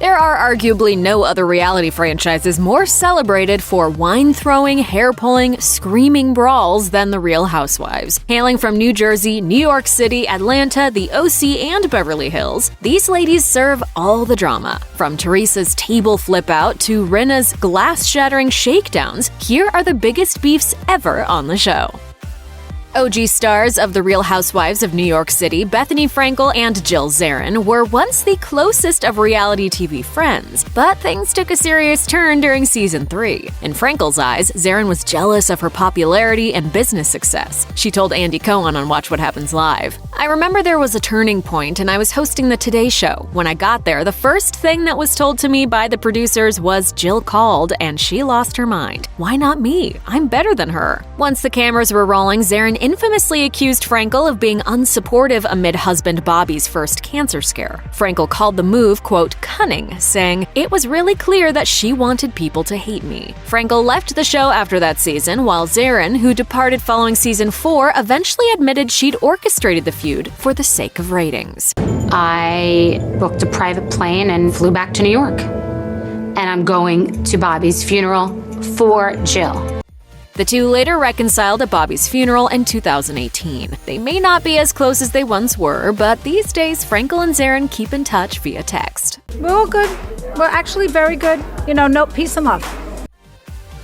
There are arguably no other reality franchises more celebrated for wine-throwing, hair-pulling, screaming brawls than the Real Housewives. Hailing from New Jersey, New York City, Atlanta, the OC, and Beverly Hills, these ladies serve all the drama. From Teresa's table flip-out to Rinna's glass-shattering shakedowns, here are the biggest beefs ever on the show. OG stars of The Real Housewives of New York City, Bethenny, Frankel, and Jill Zarin, were once the closest of reality TV friends, but things took a serious turn during season 3. In Frankel's eyes, Zarin was jealous of her popularity and business success. She told Andy Cohen on Watch What Happens Live, "I remember there was a turning point and I was hosting the Today Show. When I got there, the first thing that was told to me by the producers was Jill called and she lost her mind. Why not me? I'm better than her." Once the cameras were rolling, Zarin infamously accused Frankel of being unsupportive amid husband Bobby's first cancer scare. Frankel called the move, quote, cunning, saying, "It was really clear that she wanted people to hate me." Frankel left the show after that season, while Zarin, who departed following season 4, eventually admitted she'd orchestrated the feud for the sake of ratings. I booked a private plane and flew back to New York. And I'm going to Bobby's funeral for Jill. The two later reconciled at Bobby's funeral in 2018. They may not be as close as they once were, but these days Frankel and Zarin keep in touch via text. We're all good. We're actually very good. No, peace and love.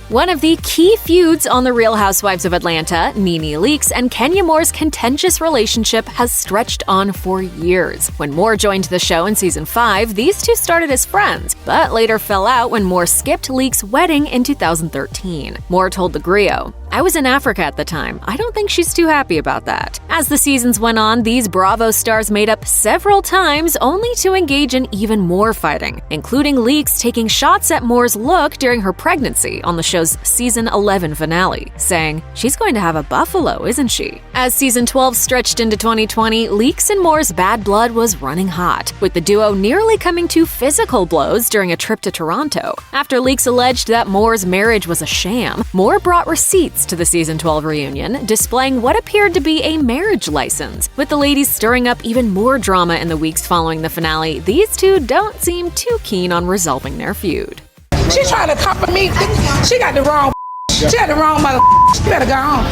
One of the key feuds on The Real Housewives of Atlanta, NeNe Leakes and Kenya Moore's contentious relationship has stretched on for years. When Moore joined the show in season 5, these two started as friends, but later fell out when Moore skipped Leakes' wedding in 2013. Moore told the Griot, "I was in Africa at the time. I don't think she's too happy about that." As the seasons went on, these Bravo stars made up several times only to engage in even more fighting, including Leakes taking shots at Moore's look during her pregnancy on the show's season 11 finale, saying, "She's going to have a buffalo, isn't she?" As season 12 stretched into 2020, Leakes and Moore's bad blood was running hot, with the duo nearly coming to physical blows during a trip to Toronto. After Leakes alleged that Moore's marriage was a sham, Moore brought receipts to the season 12 reunion, displaying what appeared to be a marriage license. With the ladies stirring up even more drama in the weeks following the finale, these two don't seem too keen on resolving their feud. She trying to copy me. She got the wrong. She got the wrong mother. She better go on.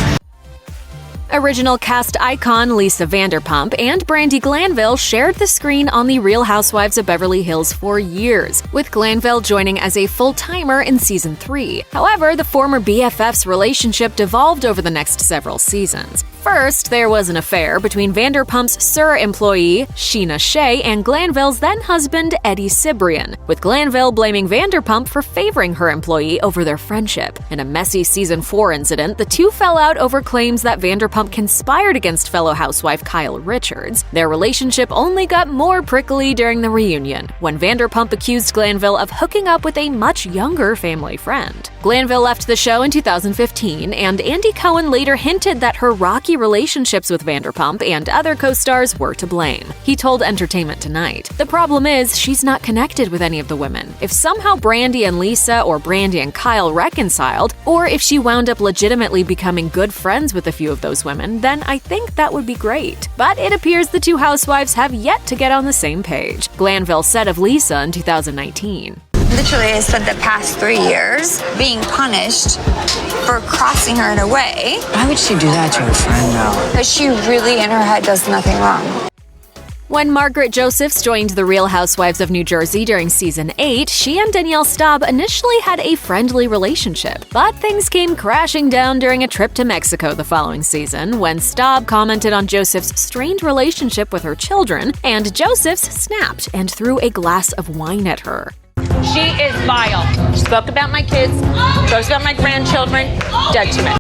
Original cast icon Lisa Vanderpump and Brandi Glanville shared the screen on The Real Housewives of Beverly Hills for years, with Glanville joining as a full-timer in season 3. However, the former BFF's relationship devolved over the next several seasons. First, there was an affair between Vanderpump's SUR employee, Sheena Shea, and Glanville's then-husband, Eddie Cibrian, with Glanville blaming Vanderpump for favoring her employee over their friendship. In a messy season 4 incident, the two fell out over claims that Vanderpump conspired against fellow housewife Kyle Richards. Their relationship only got more prickly during the reunion, when Vanderpump accused Glanville of hooking up with a much younger family friend. Glanville left the show in 2015, and Andy Cohen later hinted that her rocky relationships with Vanderpump and other co-stars were to blame. He told Entertainment Tonight, "The problem is she's not connected with any of the women. If somehow Brandi and Lisa or Brandi and Kyle reconciled, or if she wound up legitimately becoming good friends with a few of those women, then I think that would be great. But it appears the two housewives have yet to get on the same page." Glanville said of Lisa in 2019. Literally, I spent the past 3 years being punished for crossing her in a way. Why would she do that to her friend, though? Because she really, in her head, does nothing wrong. When Margaret Josephs joined The Real Housewives of New Jersey during season 8, she and Danielle Staub initially had a friendly relationship. But things came crashing down during a trip to Mexico the following season, when Staub commented on Josephs' strained relationship with her children, and Josephs snapped and threw a glass of wine at her. She is vile. She spoke about my kids, spoke about my grandchildren, dead to me.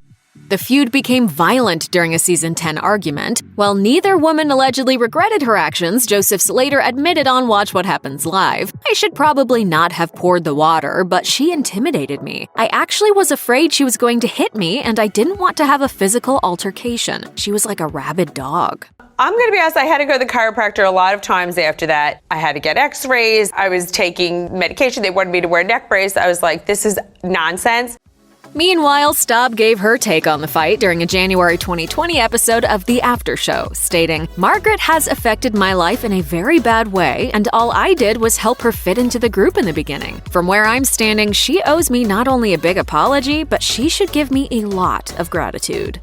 The feud became violent during a season 10 argument. While neither woman allegedly regretted her actions, Josephs later admitted on Watch What Happens Live, "I should probably not have poured the water, but she intimidated me. I actually was afraid she was going to hit me, and I didn't want to have a physical altercation. She was like a rabid dog." I'm going to be honest, I had to go to the chiropractor a lot of times after that. I had to get x-rays. I was taking medication. They wanted me to wear a neck brace. I was like, this is nonsense. Meanwhile, Staub gave her take on the fight during a January 2020 episode of The After Show, stating, "Margaret has affected my life in a very bad way, and all I did was help her fit into the group in the beginning. From where I'm standing, she owes me not only a big apology, but she should give me a lot of gratitude."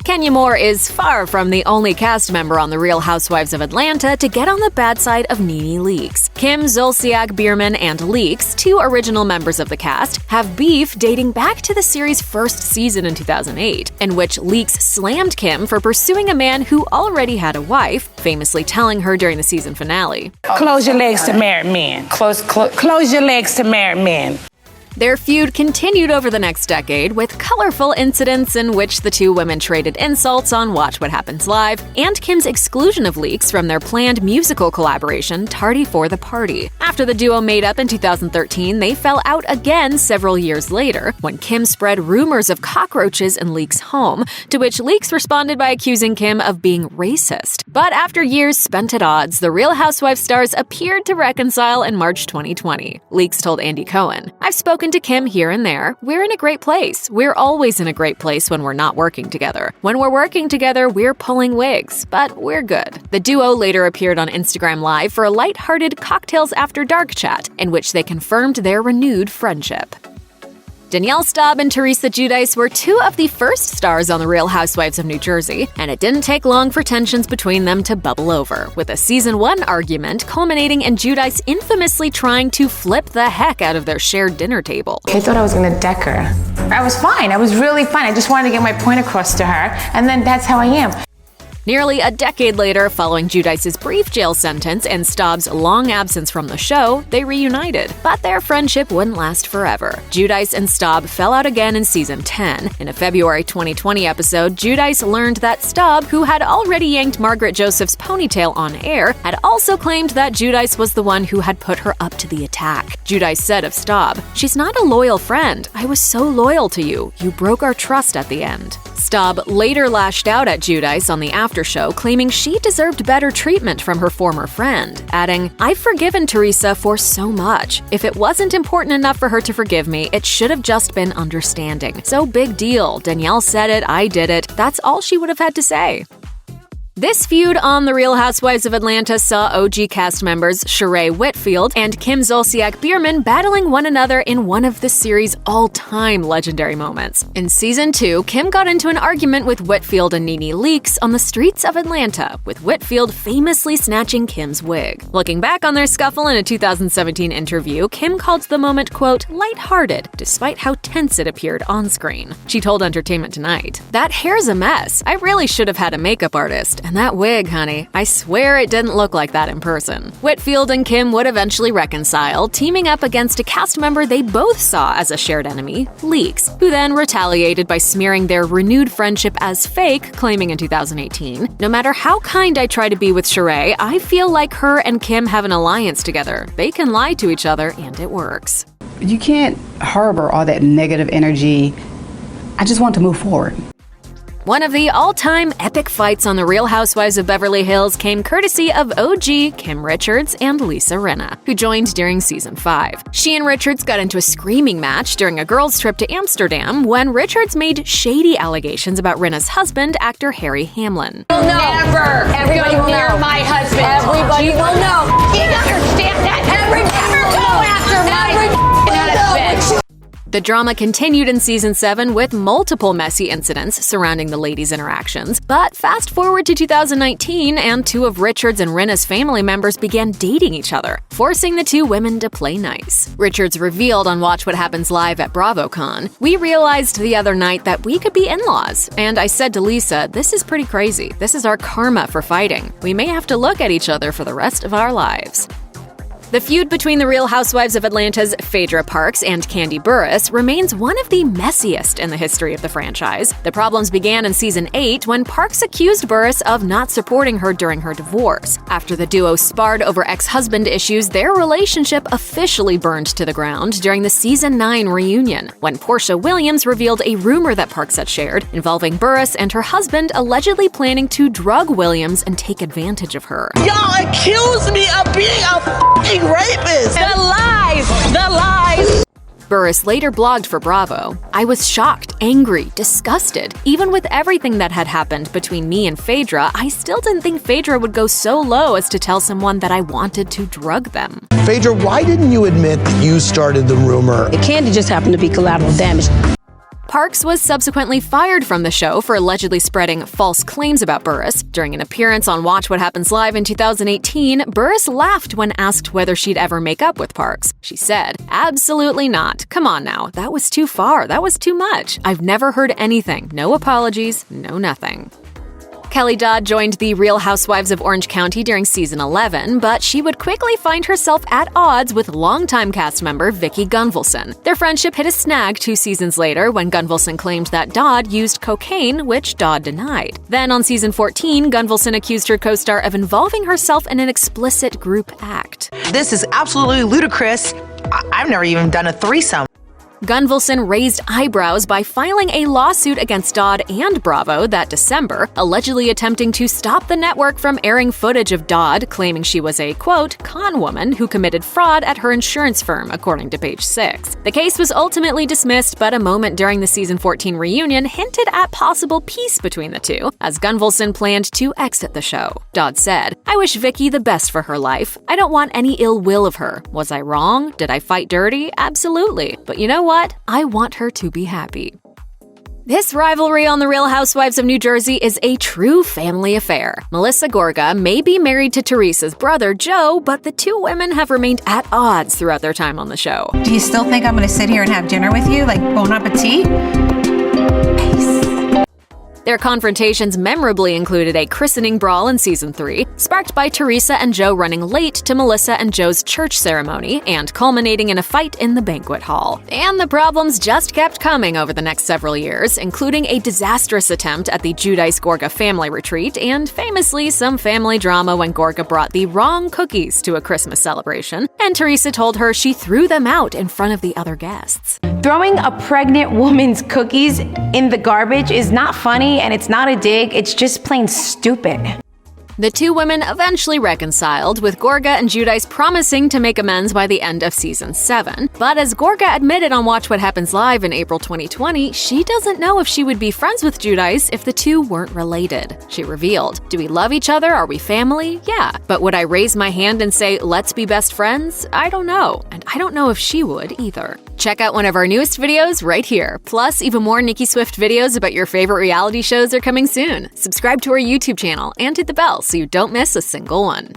Kenya Moore is far from the only cast member on The Real Housewives of Atlanta to get on the bad side of NeNe leaks. Kim, Zolciak-Biermann, and Leaks, two original members of the cast, have beef dating back to the series' first season in 2008, in which Leaks slammed Kim for pursuing a man who already had a wife, famously telling her during the season finale, Close your legs to married men. Close your legs to married men. Their feud continued over the next decade with colorful incidents in which the two women traded insults on Watch What Happens Live, and Kim's exclusion of Leaks from their planned musical collaboration Tardy for the Party. After the duo made up in 2013, they fell out again several years later when Kim spread rumors of cockroaches in Leaks' home, to which Leaks responded by accusing Kim of being racist. But after years spent at odds, the Real Housewives stars appeared to reconcile in March 2020. Leaks told Andy Cohen, "I've spoken to Kim here and there. We're in a great place. We're always in a great place when we're not working together. When we're working together, we're pulling wigs, but we're good." The duo later appeared on Instagram Live for a lighthearted Cocktails After Dark chat, in which they confirmed their renewed friendship. Danielle, Staub, and Teresa Giudice were two of the first stars on The Real Housewives of New Jersey, and it didn't take long for tensions between them to bubble over, with a Season 1 argument culminating in Giudice infamously trying to flip the heck out of their shared dinner table. They thought I was gonna deck her. I was fine. I was really fine. I just wanted to get my point across to her, and then that's how I am. Nearly a decade later, following Giudice's brief jail sentence and Staub's long absence from the show, they reunited. But their friendship wouldn't last forever. Giudice and Staub fell out again in Season 10. In a February 2020 episode, Giudice learned that Staub, who had already yanked Margaret Joseph's ponytail on air, had also claimed that Giudice was the one who had put her up to the attack. Giudice said of Staub, "She's not a loyal friend. I was so loyal to you. You broke our trust at the end." Staub later lashed out at Giudice on the After Show, claiming she deserved better treatment from her former friend, adding, "I've forgiven Teresa for so much. If it wasn't important enough for her to forgive me, it should have just been understanding. So big deal. Danielle said it, I did it. That's all she would have had to say." This feud on The Real Housewives of Atlanta saw OG cast members Sheree Whitfield and Kim Zolciak-Biermann battling one another in one of the series' all-time legendary moments. In Season 2, Kim got into an argument with Whitfield and NeNe Leaks on the streets of Atlanta, with Whitfield famously snatching Kim's wig. Looking back on their scuffle in a 2017 interview, Kim called the moment, quote, "lighthearted," despite how tense it appeared on screen. She told Entertainment Tonight, "That hair's a mess. I really should have had a makeup artist. And that wig, honey, I swear it didn't look like that in person." Whitfield and Kim would eventually reconcile, teaming up against a cast member they both saw as a shared enemy, Leaks, who then retaliated by smearing their renewed friendship as fake, claiming in 2018, "No matter how kind I try to be with Sheree, I feel like her and Kim have an alliance together. They can lie to each other and it works." You can't harbor all that negative energy. I just want to move forward. One of the all-time epic fights on The Real Housewives of Beverly Hills came courtesy of OG Kim Richards and Lisa Rinna, who joined during Season 5. She and Richards got into a screaming match during a girls' trip to Amsterdam when Richards made shady allegations about Rinna's husband, actor Harry Hamlin. Never. Everybody will near my husband. Everybody will know. You understand that? Everybody will go after my husband. The drama continued in Season 7 with multiple messy incidents surrounding the ladies' interactions. But fast forward to 2019, and two of Richards and Rinna's family members began dating each other, forcing the two women to play nice. Richards revealed on Watch What Happens Live at BravoCon, "We realized the other night that we could be in-laws, and I said to Lisa, this is pretty crazy. This is our karma for fighting. We may have to look at each other for the rest of our lives." The feud between The Real Housewives of Atlanta's Phaedra Parks and Kandi Burruss remains one of the messiest in the history of the franchise. The problems began in Season 8 when Parks accused Burruss of not supporting her during her divorce. After the duo sparred over ex-husband issues, their relationship officially burned to the ground during the Season 9 reunion, when Portia Williams revealed a rumor that Parks had shared involving Burruss and her husband allegedly planning to drug Williams and take advantage of her. Y'all accuse me of being a f***ing rapist! The lies! The lies! Burruss later blogged for Bravo. "I was shocked, angry, disgusted. Even with everything that had happened between me and Phaedra, I still didn't think Phaedra would go so low as to tell someone that I wanted to drug them." Phaedra, why didn't you admit that you started the rumor? Kandi just happened to be collateral damage. Parks was subsequently fired from the show for allegedly spreading false claims about Burruss. During an appearance on Watch What Happens Live in 2018, Burruss laughed when asked whether she'd ever make up with Parks. She said, "Absolutely not. Come on now, that was too far, that was too much. I've never heard anything. No apologies, no nothing." Kelly Dodd joined the Real Housewives of Orange County during season 11, but she would quickly find herself at odds with longtime cast member Vicki Gunvalson. Their friendship hit a snag 2 seasons later when Gunvalson claimed that Dodd used cocaine, which Dodd denied. Then on season 14, Gunvalson accused her co-star of involving herself in an explicit group act. "This is absolutely ludicrous. I've never even done a threesome." Gunvalson raised eyebrows by filing a lawsuit against Dodd and Bravo that December, allegedly attempting to stop the network from airing footage of Dodd, claiming she was a, quote, con woman who committed fraud at her insurance firm, according to Page 6. The case was ultimately dismissed, but a moment during the season 14 reunion hinted at possible peace between the two, as Gunvalson planned to exit the show. Dodd said, "I wish Vicki the best for her life. I don't want any ill will of her. Was I wrong? Did I fight dirty? Absolutely. But you know what? I want her to be happy." This rivalry on The Real Housewives of New Jersey is a true family affair. Melissa Gorga may be married to Teresa's brother, Joe, but the two women have remained at odds throughout their time on the show. "Do you still think I'm going to sit here and have dinner with you? Like, bon appetit?" Their confrontations memorably included a christening brawl in season 3, sparked by Teresa and Joe running late to Melissa and Joe's church ceremony, and culminating in a fight in the banquet hall. And the problems just kept coming over the next several years, including a disastrous attempt at the Giudice-Gorga family retreat, and famously some family drama when Gorga brought the wrong cookies to a Christmas celebration, and Teresa told her she threw them out in front of the other guests. Throwing a pregnant woman's cookies in the garbage is not funny, and it's not a dig, it's just plain stupid. The two women eventually reconciled, with Gorga and Giudice promising to make amends by the end of season 7. But as Gorga admitted on Watch What Happens Live in April 2020, she doesn't know if she would be friends with Giudice if the two weren't related. She revealed, "Do we love each other? Are we family? Yeah. But would I raise my hand and say, let's be best friends? I don't know. And I don't know if she would either." Check out one of our newest videos right here. Plus, even more Nicki Swift videos about your favorite reality shows are coming soon. Subscribe to our YouTube channel and hit the bell so you don't miss a single one.